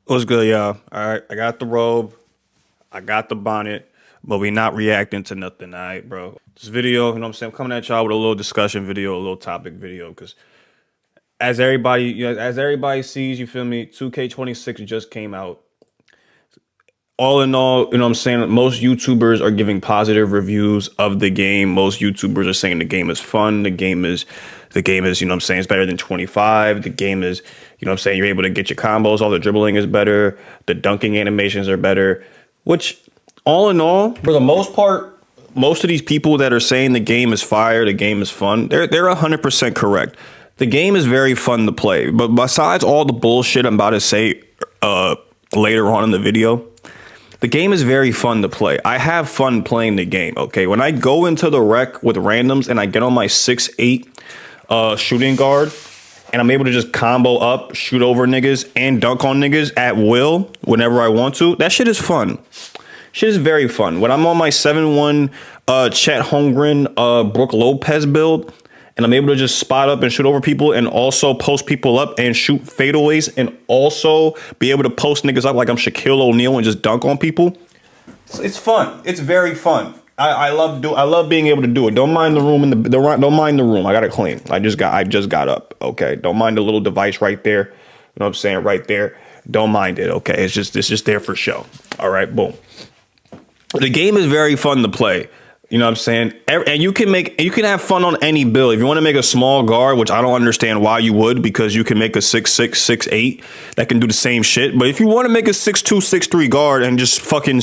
What's good, y'all? All right, I got the robe, I got the bonnet, but we not reacting to nothing, all right, bro? This video, you know what I'm saying? I'm coming at y'all with a little discussion video, a little topic video, because as everybody sees, you feel me? 2K26 just came out. All in all, you know what I'm saying? Most YouTubers are giving positive reviews of the game. Most YouTubers are saying the game is fun. The game is, you know what I'm saying, it's better than 25. The game is, you know what I'm saying, you're able to get your combos. All the dribbling is better. The dunking animations are better. Which, all in all, for the most part, most of these people that are saying the game is fire, the game is fun, they're 100% correct. The game is very fun to play. But besides all the bullshit I'm about to say later on in the video, the game is very fun to play. I have fun playing the game, okay? When I go into the rec with randoms and I get on my 6'8" shooting guard and I'm able to just combo up, shoot over niggas, and dunk on niggas at will whenever I want to, that shit is fun. Shit is very fun. When I'm on my 7-1 Chet Holmgren, Brooke Lopez build, and I'm able to just spot up and shoot over people and also post people up and shoot fadeaways and also be able to post niggas up like I'm Shaquille O'Neal and just dunk on people. It's fun. It's very fun. I love being able to do it. Don't mind the room don't mind the room. I got it clean. I just got up. Okay. Don't mind the little device right there. You know what I'm saying? Right there. Don't mind it. Okay. It's just there for show. All right. Boom. The game is very fun to play. You know what I'm saying? And you can have fun on any build. If you want to make a small guard, which I don't understand why you would, because you can make a 6'6", 6'8" that can do the same shit. But if you want to make a 6'2", 6'3" guard and just fucking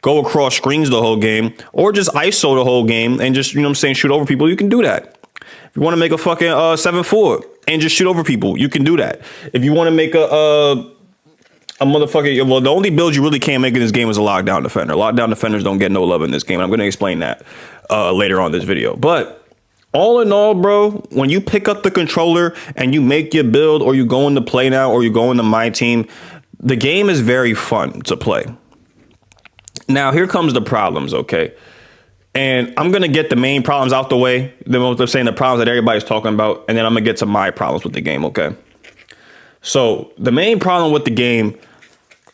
go across screens the whole game, or just ISO the whole game and just, you know what I'm saying, shoot over people, you can do that. If you want to make a fucking 7'4" and just shoot over people, you can do that. If you want to make a motherfucker, well, the only build you really can't make in this game is a lockdown defender. Lockdown defenders don't get no love in this game. I'm going to explain that later on in this video. But all in all, bro, when you pick up the controller and you make your build, or you go into play now, or you go into my team, the game is very fun to play. Now, here comes the problems, okay? And I'm going to get the main problems out the way. They're saying the problems that everybody's talking about, and then I'm going to get to my problems with the game, okay? So the main problem with the game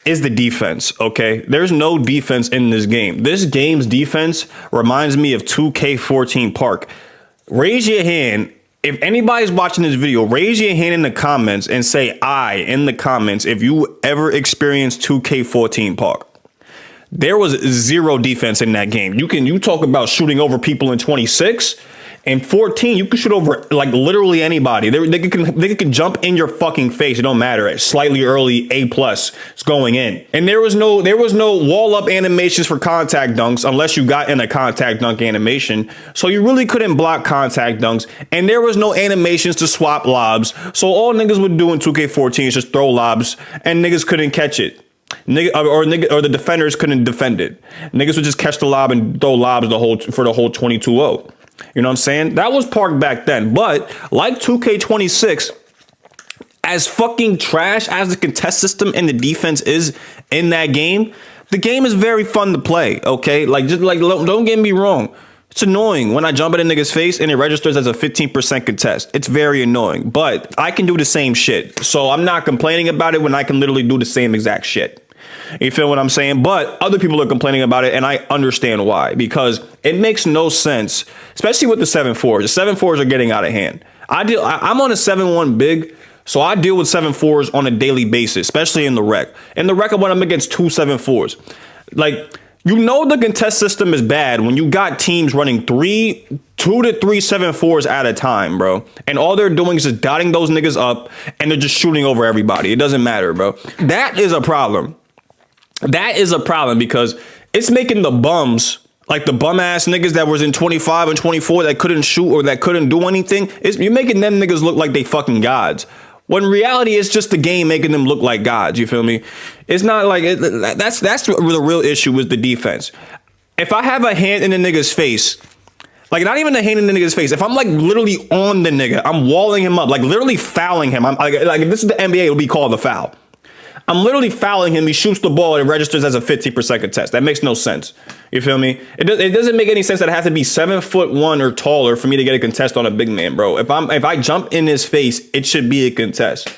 is the defense, okay? There's no defense in this game. This game's defense reminds me of 2K14 Park. Raise your hand. If anybody's watching this video, raise your hand in the comments and say I in the comments if you ever experienced 2K14 Park. There was zero defense in that game. You talk about shooting over people in 26. In 14, you can shoot over like literally anybody. They can jump in your fucking face. It don't matter. It's slightly early, A+, it's going in. And there was no wall up animations for contact dunks unless you got in a contact dunk animation. So you really couldn't block contact dunks. And there was no animations to swap lobs. So all niggas would do in 2K14 is just throw lobs, and niggas couldn't catch it. Or the defenders couldn't defend it. Niggas would just catch the lob and throw lobs for the whole 22-0. You know what I'm saying? That was Park back then. But like 2K26, as fucking trash as the contest system and the defense is in that game, the game is very fun to play. Okay, don't get me wrong. It's annoying when I jump at a nigga's face and it registers as a 15% contest. It's very annoying, but I can do the same shit. So I'm not complaining about it when I can literally do the same exact shit. You feel what I'm saying? But other people are complaining about it, and I understand why. Because it makes no sense, especially with the 7-4s. The 7-4s are getting out of hand. I'm on a 7-1 big, so I deal with 7-4s on a daily basis, especially in the rec. In the rec, when I'm against 2 7-4s. Like, you know the contest system is bad when you got teams running 2 to 3 7-4s at a time, bro. And all they're doing is just dotting those niggas up, and they're just shooting over everybody. It doesn't matter, bro. That is a problem. That is a problem because it's making the bums, like the bum ass niggas that was in 25 and 24 that couldn't shoot or that couldn't do anything. You're making them niggas look like they fucking gods. When in reality, it's just the game making them look like gods. You feel me? It's not like that's the real issue with the defense. If I have a hand in the nigga's face, like not even a hand in the nigga's face, if I'm like literally on the nigga, I'm walling him up, like literally fouling him. I'm like if this is the NBA, it'll be called a foul. I'm literally fouling him. He shoots the ball and it registers as a 50% contest. That makes no sense. You feel me? It doesn't make any sense that I have to be 7'1" or taller for me to get a contest on a big man, bro. If I jump in his face, it should be a contest.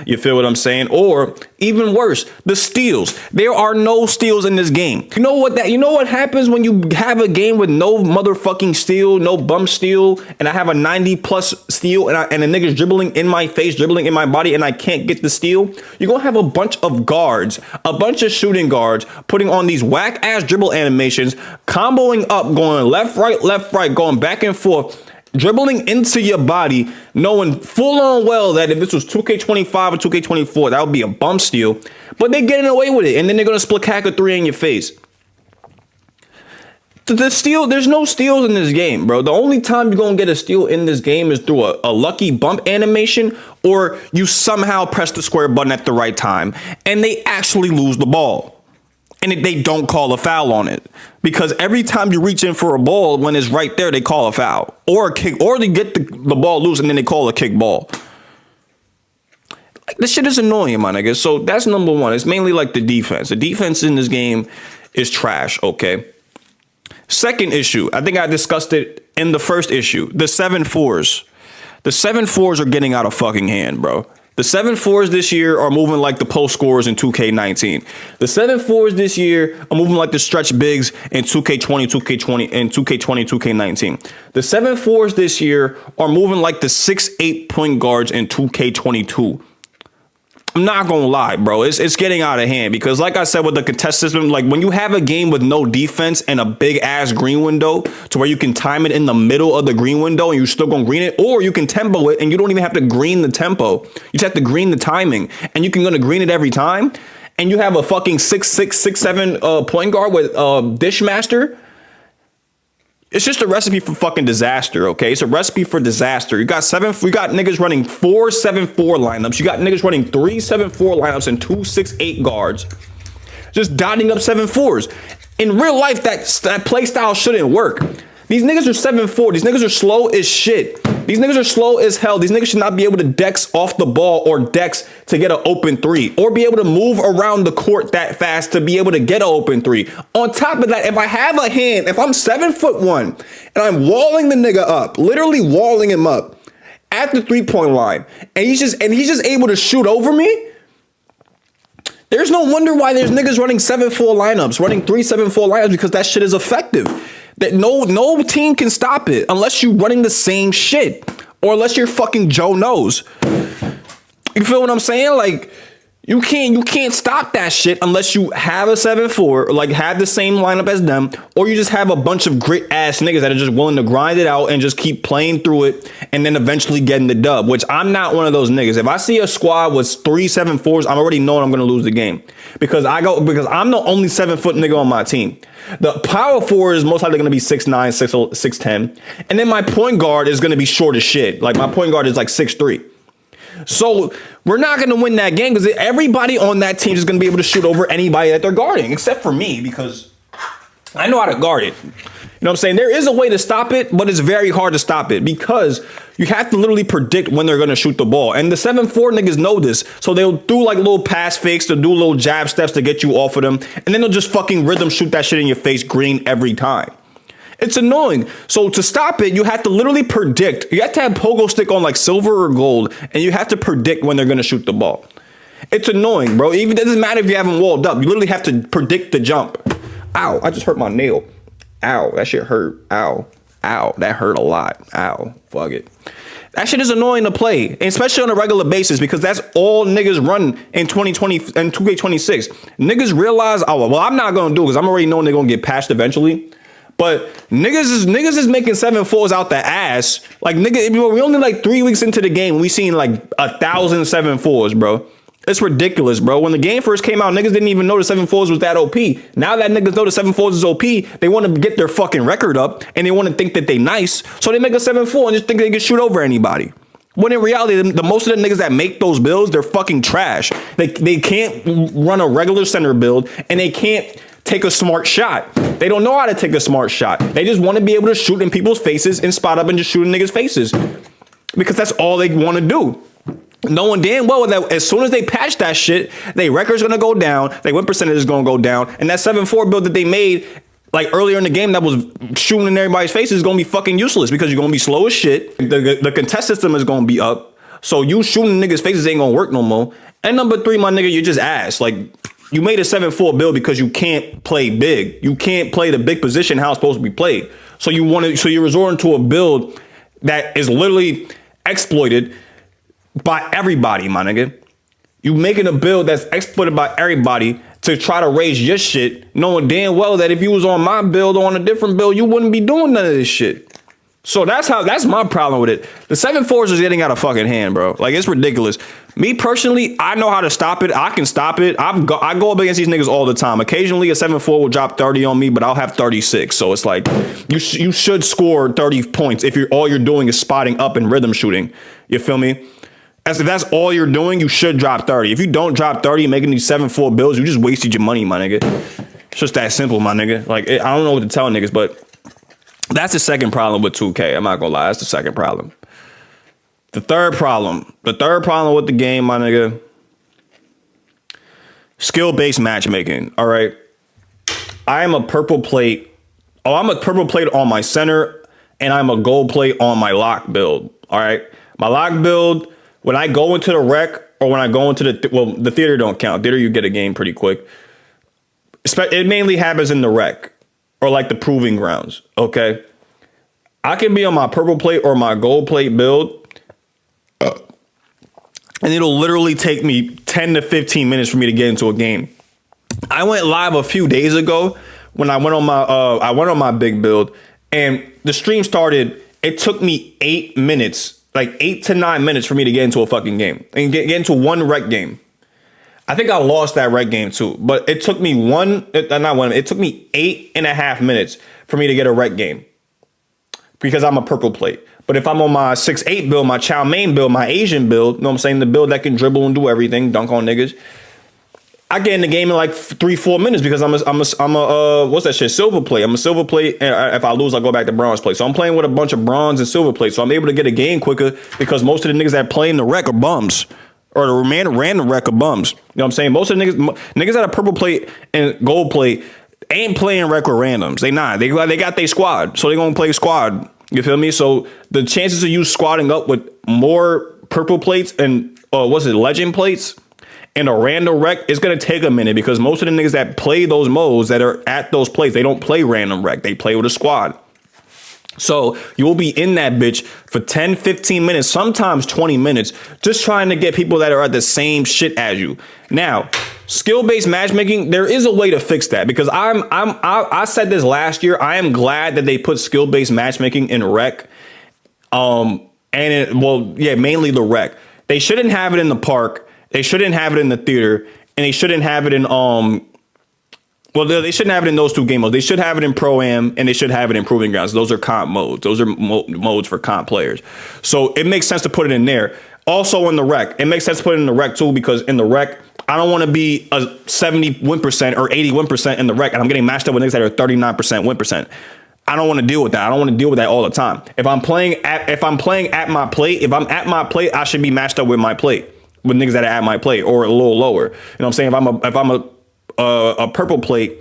You feel what I'm saying? Or even worse, the steals. There are no steals in this game. You know what happens when you have a game with no motherfucking steal, no bump steal, and I have a 90 plus steal and a nigga's dribbling in my face, dribbling in my body, and I can't get the steal? You're gonna have a bunch of guards, a bunch of shooting guards putting on these whack ass dribble animations, comboing up, going left, right, going back and forth, dribbling into your body, knowing full on well that if this was 2K25 or 2K24, that would be a bump steal. But they're getting away with it, and then they're gonna split cack a 3 in your face. The steal, there's no steals in this game, bro. The only time you're gonna get a steal in this game is through a lucky bump animation, or you somehow press the square button at the right time and they actually lose the ball. And they don't call a foul on it, because every time you reach in for a ball, when it's right there, they call a foul or a kick, or they get the ball loose and then they call a kick ball. Like, this shit is annoying, my nigga. So that's number one. It's mainly like the defense. The defense in this game is trash. Okay. Second issue, I think I discussed it in the first issue. The 7-4s. The 7-4s are getting out of fucking hand, bro. The 7-4s this year are moving like the post scorers in 2K19. The 7-4s this year are moving like the stretch bigs in 2K20, 2K19. The 7-4s this year are moving like the 6'8" point guards in 2K22. I'm not gonna lie, bro. It's getting out of hand, because like I said with the contest system, like when you have a game with no defense and a big ass green window to where you can time it in the middle of the green window and you still gonna green it, or you can tempo it and you don't even have to green the tempo. You just have to green the timing, and you can gonna green it every time. And you have a fucking 6'6", 6'7" point guard with Dishmaster. It's just a recipe for fucking disaster, okay? It's a recipe for disaster. You got niggas running 4 7-4 lineups. You got niggas running 3 7-4 lineups and 2 6'8" guards, just dotting up 7-4s. In real life, that play style shouldn't work. These niggas are 7'4". These niggas are slow as shit. These niggas are slow as hell. These niggas should not be able to dex off the ball or dex to get an open 3, or be able to move around the court that fast to be able to get an open 3. On top of that, if I have a hand, if I'm 7'1" and I'm walling the nigga up, literally walling him up at the 3-point line, and he's just able to shoot over me, there's no wonder why there's niggas running 7-4 lineups, running 3 7-4 lineups, because that shit is effective. That no team can stop it unless you're running the same shit, or unless you're fucking Joe Knows. You feel what I'm saying? Like, you can't stop that shit unless you have a 7-4, or like have the same lineup as them, or you just have a bunch of grit ass niggas that are just willing to grind it out and just keep playing through it and then eventually getting the dub, which I'm not one of those niggas. If I see a squad with 3 7-4s, I'm already knowing I'm going to lose the game, because I'm the only 7-foot nigga on my team. The power forward is most likely going to be 6'9", 6'10", and then my point guard is going to be short as shit. Like, my point guard is like 6'3". So we're not going to win that game, because everybody on that team is going to be able to shoot over anybody that they're guarding, except for me, because I know how to guard it. You know what I'm saying? There is a way to stop it, but it's very hard to stop it, because you have to literally predict when they're going to shoot the ball. And the 7-4 niggas know this. So they'll do like little pass fakes, they'll do little jab steps to get you off of them, and then they'll just fucking rhythm shoot that shit in your face green every time. It's annoying. So to stop it, you have to literally predict. You have to have pogo stick on like silver or gold, and you have to predict when they're going to shoot the ball. It's annoying, bro. Even it doesn't matter if you haven't walled up. You literally have to predict the jump. Ow, I just hurt my nail. Ow, that shit hurt. Ow, ow, that hurt a lot. Ow, fuck it. That shit is annoying to play, especially on a regular basis, because that's all niggas run in 2020 and 2K26. Niggas realize, oh, well, I'm not going to do it because I'm already knowing they're going to get patched eventually. But niggas is making 7-4s out the ass. Like, nigga, we only like 3 weeks into the game, we seen like 1,000 7-4s, bro. It's ridiculous, bro. When the game first came out, niggas didn't even know the 7-4s was that OP. Now that niggas know the 7-4s is OP, they want to get their fucking record up, and they want to think that they nice. So they make a 7-4 and just think they can shoot over anybody. When in reality, the most of the niggas that make those builds, they're fucking trash. They can't run a regular center build, and they can't take a smart shot. They don't know how to take a smart shot. They just want to be able to shoot in people's faces and spot up and just shoot in niggas' faces, because that's all they want to do. Knowing damn well that as soon as they patch that shit, their record's gonna go down, their win percentage is gonna go down, and that 7-4 build that they made like earlier in the game that was shooting in everybody's faces is gonna be fucking useless, because you're gonna be slow as shit. The contest system is gonna be up. So you shooting niggas' faces ain't gonna work no more. And number three, my nigga, you're just ass. Like, you made a 7-4 build because you can't play big. You can't play the big position how it's supposed to be played. So you're resorting to a build that is literally exploited by everybody, my nigga. You making a build that's exploited by everybody to try to raise your shit, knowing damn well that if you was on my build or on a different build, you wouldn't be doing none of this shit. So that's my problem with it. The 7-4s is getting out of fucking hand, bro. Like, it's ridiculous. Me personally, I know how to stop it. I can stop it. I go up against these niggas all the time. Occasionally, a 7-4 will drop 30 on me, but I'll have 36. So it's like, you should score 30 points if all you're doing is spotting up and rhythm shooting. You feel me? If that's all you're doing, you should drop 30. If you don't drop 30 making these 7-4 builds, you just wasted your money, my nigga. It's just that simple, my nigga. Like, I don't know what to tell niggas, but that's the second problem with 2K. I'm not gonna lie, that's the second problem. The third problem with the game, my nigga, skill-based matchmaking. All right, I am a purple plate. Oh, I'm a purple plate on my center, and I'm a gold plate on my lock build. All right, my lock build, when I go into the rec or when I go into the theater don't count. Theater, you get a game pretty quick. It mainly happens in the rec or like the proving grounds. Okay, I can be on my purple plate or my gold plate build, and it'll literally take me 10 to 15 minutes for me to get into a game. I went live a few days ago when I went on my big build, and the stream started. It took me 8 minutes, like 8 to 9 minutes for me to get into a fucking game and get into one rec game. I think I lost that rec game too, but it took me it took me 8.5 minutes for me to get a rec game because I'm a purple plate. But if I'm on my 6'8" build, my chow mein build, my Asian build, you know what I'm saying? The build that can dribble and do everything, dunk on niggas, I get in the game in like 3-4 minutes because I'm a what's that shit? Silver plate. I'm a silver plate. And if I lose, I'll go back to bronze plate. So I'm playing with a bunch of bronze and silver plates. So I'm able to get a game quicker because most of the niggas that play in the rec are bums. Or the random rec are bums. You know what I'm saying? Most of the niggas that are purple plate and gold plate ain't playing rec or randoms. They not. They got their squad. So they gonna play squad. You feel me? So the chances of you squatting up with more purple plates and legend plates and a random rec is gonna take a minute because most of the niggas that play those modes that are at those plates, they don't play random rec. They play with a squad. So you will be in that bitch for 10, 15 minutes, sometimes 20 minutes, just trying to get people that are at the same shit as you. Now, skill-based matchmaking, there is a way to fix that because I said this last year. I am glad that they put skill-based matchmaking in rec. Mainly the rec. They shouldn't have it in the park. They shouldn't have it in the theater, and they shouldn't have it in they shouldn't have it in those two game modes. They should have it in Pro-Am, and they should have it in Proving Grounds. Those are comp modes. Those are modes for comp players. So it makes sense to put it in there. Also in the rec. It makes sense to put it in the rec, too, because in the rec, I don't want to be a 70 win percent or 80 win percent in the rec, and I'm getting matched up with niggas that are 39% win percent. I don't want to deal with that. I don't want to deal with that all the time. If I'm playing at my plate, I should be matched up with my plate, with niggas that are at my plate or a little lower. You know what I'm saying? If I'm a purple plate,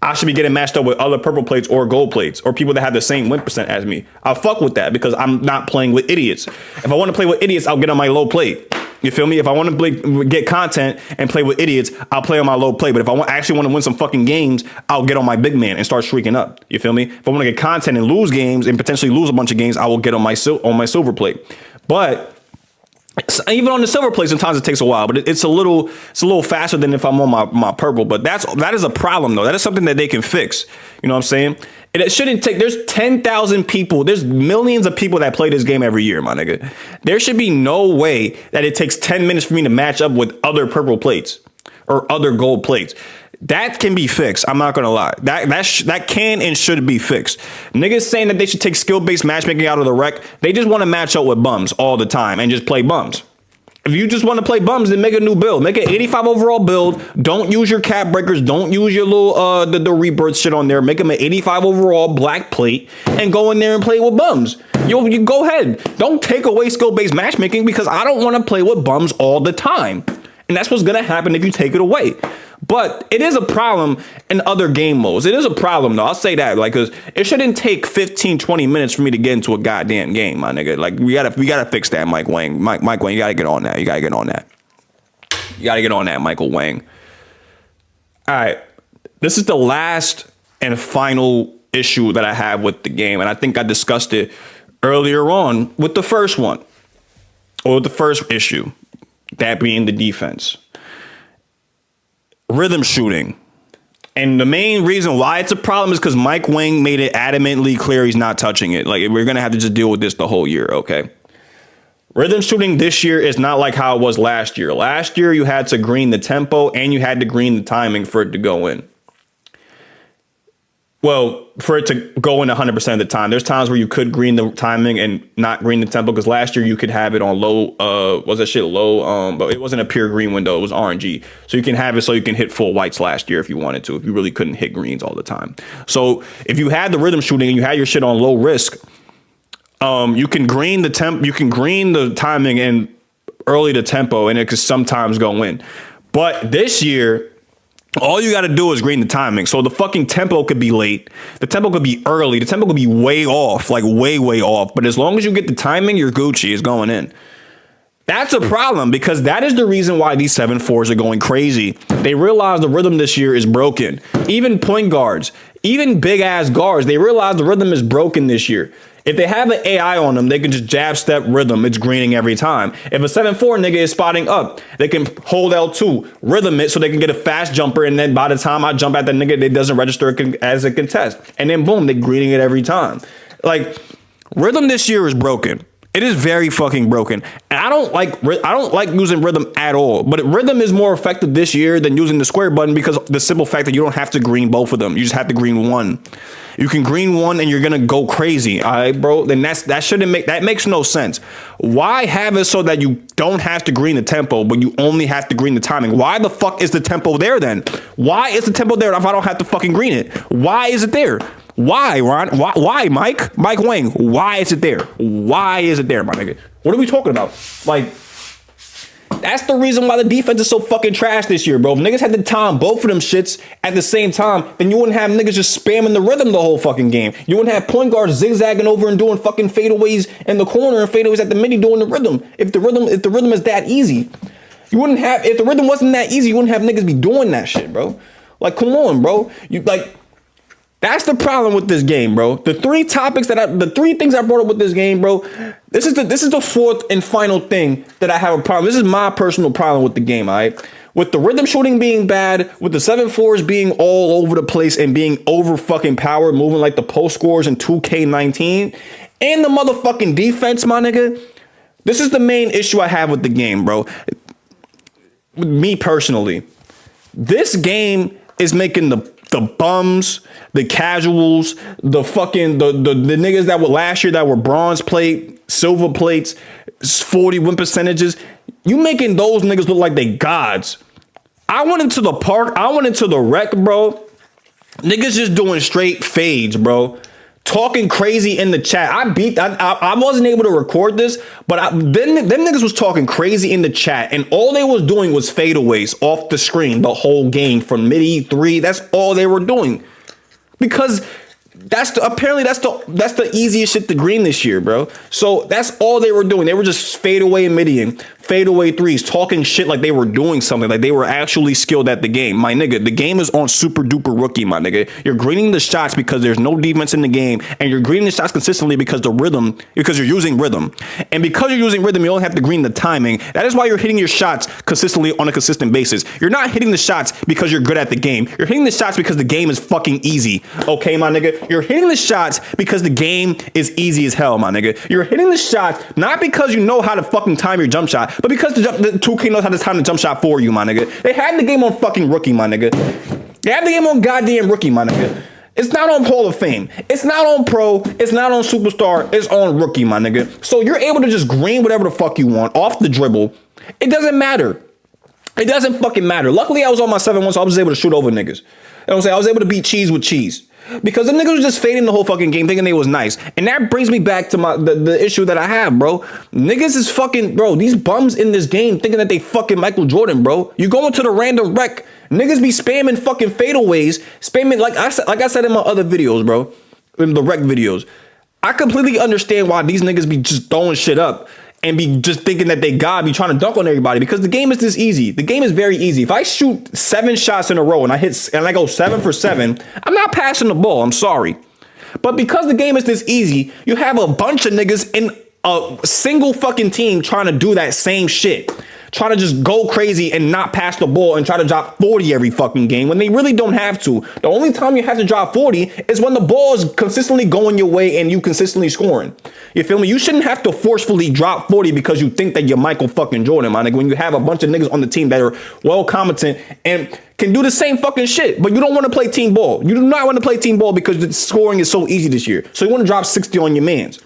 I should be getting matched up with other purple plates or gold plates or people that have the same win percent as me. I'll fuck with that because I'm not playing with idiots. If I want to play with idiots, I'll get on my low plate. You feel me? If I want to get content and play with idiots, I'll play on my low plate. But if I actually want to win some fucking games, I'll get on my big man and start shrieking up. You feel me? If I want to get content and lose games and potentially lose a bunch of games, I will get on my silver plate. But even on the silver plate, sometimes it takes a while, but it's a little faster than if I'm on my purple. But that is a problem though. That is something that they can fix. You know what I'm saying? And it shouldn't take. There's 10,000 people. There's millions of people that play this game every year, my nigga. There should be no way that it takes 10 minutes for me to match up with other purple plates or other gold plates. That can be fixed. I'm not gonna lie. That can and should be fixed. Niggas saying that they should take skill-based matchmaking out of the rec. They just want to match up with bums all the time and just play bums. If you just want to play bums, then make a new build. Make an 85 overall build. Don't use your cap breakers. Don't use your little the rebirth shit on there. Make them an 85 overall black plate and go in there and play with bums. You go ahead. Don't take away skill-based matchmaking because I don't want to play with bums all the time. And that's what's gonna happen if you take it away. But it is a problem in other game modes. It is a problem, though. I'll say that, like, because it shouldn't take 15, 20 minutes for me to get into a goddamn game, my nigga. Like, we gotta fix that, Mike Wang. Mike Wang, you gotta get on that. You gotta get on that. You gotta get on that, Michael Wang. All right, this is the last and final issue that I have with the game, and I think I discussed it earlier on with the first one, or the first issue, that being the defense. Rhythm shooting. And the main reason why it's a problem is because Mike Wang made it adamantly clear he's not touching it. Like, we're going to have to just deal with this the whole year, okay? Rhythm shooting this year is not like how it was last year. Last year, you had to green the tempo and you had to green the timing for it to go in. Well, for it to go in 100% of the time. There's times where you could green the timing and not green the tempo, because last year you could have it on low, but it wasn't a pure green window, it was RNG. So you can have it so you can hit full whites last year if you wanted to, if you really couldn't hit greens all the time. So if you had the rhythm shooting and you had your shit on low risk, you can green the timing and early the tempo, and it could sometimes go in. But this year, all you got to do is green the timing. So the fucking tempo could be late. The tempo could be early. The tempo could be way off, like way, way off. But as long as you get the timing, your Gucci is going in. That's a problem, because that is the reason why these 7-4s are going crazy. They realize the rhythm this year is broken. Even point guards, even big ass guards, they realize the rhythm is broken this year. If they have an AI on them, they can just jab step rhythm. It's greening every time. If a 7-4 nigga is spotting up, they can hold L2, rhythm it so they can get a fast jumper. And then by the time I jump at the nigga, it doesn't register as a contest. And then boom, they're greening it every time. Like, rhythm this year is broken. It is very fucking broken. And I don't like using rhythm at all. But rhythm is more effective this year than using the square button, because the simple fact that you don't have to green both of them. You just have to green one. You can green one and you're gonna go crazy. All right, bro. Then that makes no sense. Why have it so that you don't have to green the tempo, but you only have to green the timing? Why the fuck is the tempo there then? Why is the tempo there if I don't have to fucking green it? Why is it there? Why, Ron? Why, Mike? Mike Wang? Why is it there? Why is it there, my nigga? What are we talking about? Like, that's the reason why the defense is so fucking trash this year, bro. If niggas had to time both of them shits at the same time, then you wouldn't have niggas just spamming the rhythm the whole fucking game. You wouldn't have point guards zigzagging over and doing fucking fadeaways in the corner and fadeaways at the midi doing the rhythm. If the rhythm is that easy, if the rhythm wasn't that easy, you wouldn't have niggas be doing that shit, bro. Like, come on, bro. That's the problem with this game, bro. The three things I brought up with this game, bro. This is the fourth and final thing that I have a problem. This is my personal problem with the game, all right? With the rhythm shooting being bad, with the 7-4s being all over the place and being over fucking powered, moving like the post scores in 2K19, and the motherfucking defense, my nigga. This is the main issue I have with the game, bro. With me personally, this game is making the bums, the casuals, the niggas that were last year that were bronze plate, silver plates, 40 win percentages. You making those niggas look like they gods. I went into the park. I went into the rec, bro. Niggas just doing straight fades, bro. Talking crazy in the chat. I wasn't able to record this, but them niggas was talking crazy in the chat, and all they was doing was fadeaways off the screen the whole game from midi 3. That's all they were doing, because apparently that's the easiest shit to green this year, bro. So that's all they were doing. They were just fadeaway and midiing, fadeaway threes, talking shit like they were doing something, like they were actually skilled at the game. My nigga, the game is on super duper rookie, my nigga. You're greening the shots because there's no defense in the game, and you're greening the shots consistently because you're using rhythm. And because you're using rhythm, you only have to green the timing. That is why you're hitting your shots consistently on a consistent basis. You're not hitting the shots because you're good at the game. You're hitting the shots because the game is fucking easy. Okay, my nigga? You're hitting the shots because the game is easy as hell, my nigga. You're hitting the shots not because you know how to fucking time your jump shot, but because the 2K knows how to time the jump shot for you, my nigga. They had the game on fucking rookie, my nigga. They have the game on goddamn rookie, my nigga. It's not on Hall of Fame. It's not on Pro. It's not on Superstar. It's on rookie, my nigga. So you're able to just green whatever the fuck you want off the dribble. It doesn't matter. It doesn't fucking matter. Luckily, I was on my 7-1, so I was able to shoot over niggas. You know what I'm saying? I was able to beat cheese with cheese. Because the niggas was just fading the whole fucking game thinking they was nice. And that brings me back to the issue that I have, bro. Niggas is fucking, bro, these bums in this game thinking that they fucking Michael Jordan, bro. You go into the random rec, niggas be spamming fucking fadeaways, spamming, like I said in my other videos, bro, in the rec videos. I completely understand why these niggas be just throwing shit up and be just thinking that they God, be trying to dunk on everybody, because the game is this easy. The game is very easy. If I shoot 7 shots in a row and I go 7 for 7, I'm not passing the ball. I'm sorry. But because the game is this easy, you have a bunch of niggas in a single fucking team trying to do that same shit. Trying to just go crazy and not pass the ball and try to drop 40 every fucking game when they really don't have to. The only time you have to drop 40 is when the ball is consistently going your way and you consistently scoring. You feel me? You shouldn't have to forcefully drop 40 because you think that you're Michael fucking Jordan, my nigga, when you have a bunch of niggas on the team that are well competent and can do the same fucking shit, but you don't want to play team ball. You do not want to play team ball because the scoring is so easy this year. So you want to drop 60 on your mans.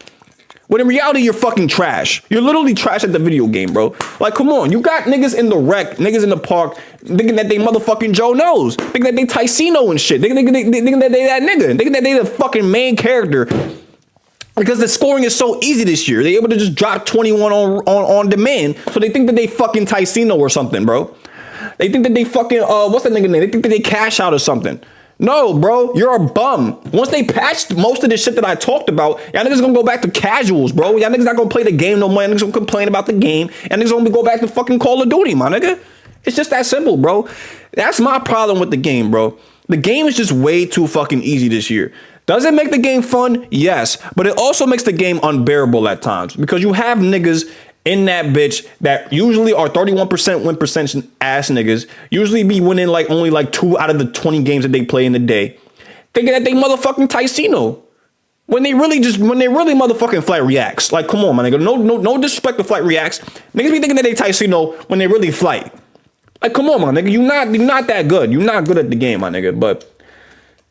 When in reality, you're fucking trash. You're literally trash at the video game, bro. Like, come on. You got niggas in the rec, niggas in the park, thinking that they motherfucking Joe Knows. Thinking that they Ticino and shit. Thinking that they that nigga. Thinking that they the fucking main character. Because the scoring is so easy this year. They're able to just drop 21 on demand. So they think that they fucking Ticino or something, bro. They think that they fucking, what's that nigga name? They think that they cash out or something. No, bro, you're a bum. Once they patched most of the shit that I talked about, y'all niggas gonna go back to casuals, bro. Y'all niggas not gonna play the game no more. Y'all niggas gonna complain about the game. And niggas gonna go back to fucking Call of Duty, my nigga. It's just that simple, bro. That's my problem with the game, bro. The game is just way too fucking easy this year. Does it make the game fun? Yes. But it also makes the game unbearable at times because you have niggas in that bitch that usually are 31% win percentage ass niggas, usually be winning like only like 2 out of the 20 games that they play in the day, thinking that they motherfucking Ticino. When they really motherfucking flight reacts. Like, come on, my nigga. No disrespect to flight reacts. Niggas be thinking that they Ticino when they really flight. Like, come on, my nigga. You're not that good. You're not good at the game, my nigga. But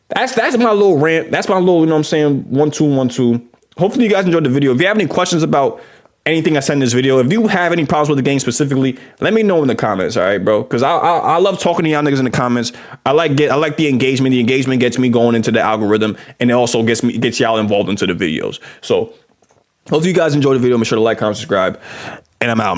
that's my little rant. That's my little, you know what I'm saying, 1-2-1-2. Hopefully you guys enjoyed the video. If you have any questions about anything I said in this video, if you have any problems with the game specifically, let me know in the comments, all right, bro? Because I love talking to y'all niggas in the comments. I like the engagement. The engagement gets me going into the algorithm, and it also gets y'all involved into the videos. So hopefully you guys enjoyed the video. Make sure to like, comment, subscribe, and I'm out.